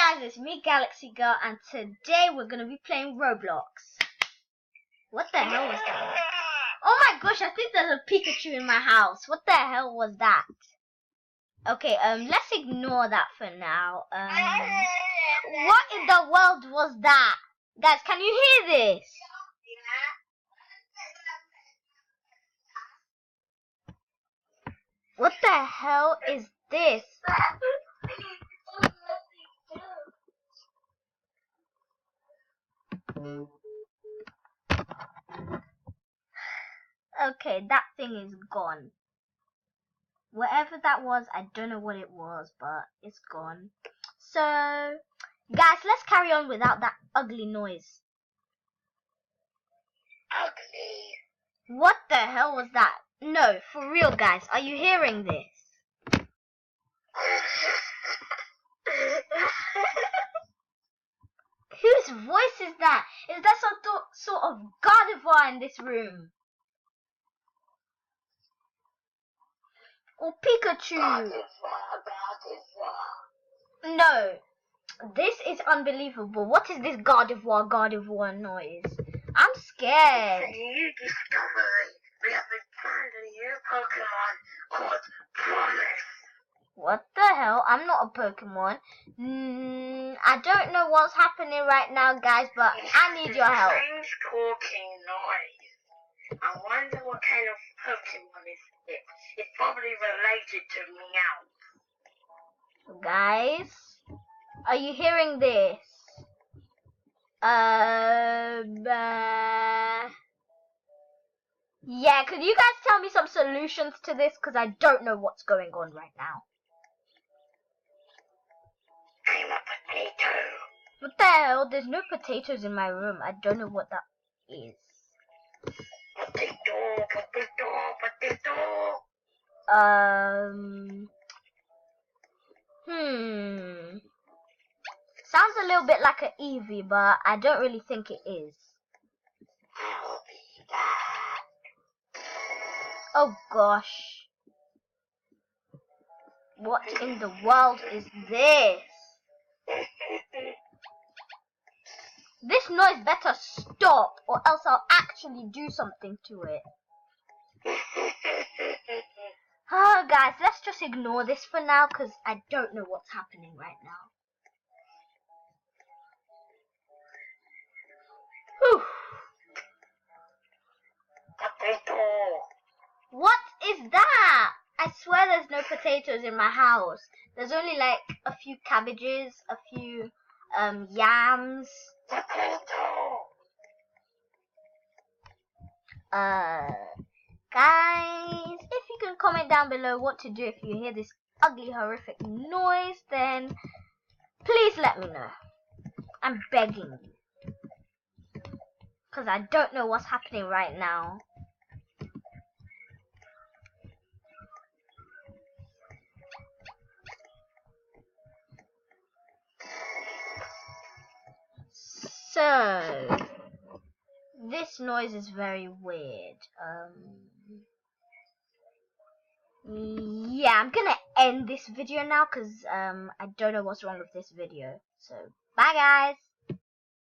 guys, it's me, Galaxy Girl, and today we're gonna be playing Roblox. What the hell was that? Oh my gosh, I think there's a Pikachu in my house. What the hell was that? Okay, let's ignore that for now. What in the world was that? Guys, can you hear this? What the hell is this? Okay, that thing is gone. Whatever that was, I don't know what it was, but it's gone. So, guys, let's carry on without that ugly noise. Ugly. What the hell was that? No, for real, guys, are you hearing this? Whose voice is that? Is that some sort of Gardevoir in this room? Or Pikachu? No, this is unbelievable. What is this Gardevoir noise? I'm scared. You discovered we have found a new Pokemon called Promise. What the hell? I'm not a Pokemon. I don't know what's happening right now, guys, but I need your help. Strange talking noise. I wonder what kind of Pokemon is it. It's probably related to Meowth. Guys, are you hearing this? Yeah, could you guys tell me some solutions to this? Because I don't know what's going on right now. I'm a potato. What the hell? There's no potatoes in my room. I don't know what that is. Potato, potato, potato. Sounds a little bit like an Eevee, but I don't really think it is. I'll be back. Oh gosh. What in the world is this? This noise better stop, or else I'll actually do something to it. Guys, let's just ignore this for now, because I don't know what's happening right now. Whew. Potato. What is that? I swear there's no potatoes in my house. There's only like a few cabbages, a few yams. Potato. Guys, if you can comment down below what to do if you hear this ugly, horrific noise, then please let me know. I'm begging you. Because I don't know what's happening right now. So, this noise is very weird. Yeah, I'm gonna end this video now because I don't know what's wrong with this video. So, bye guys!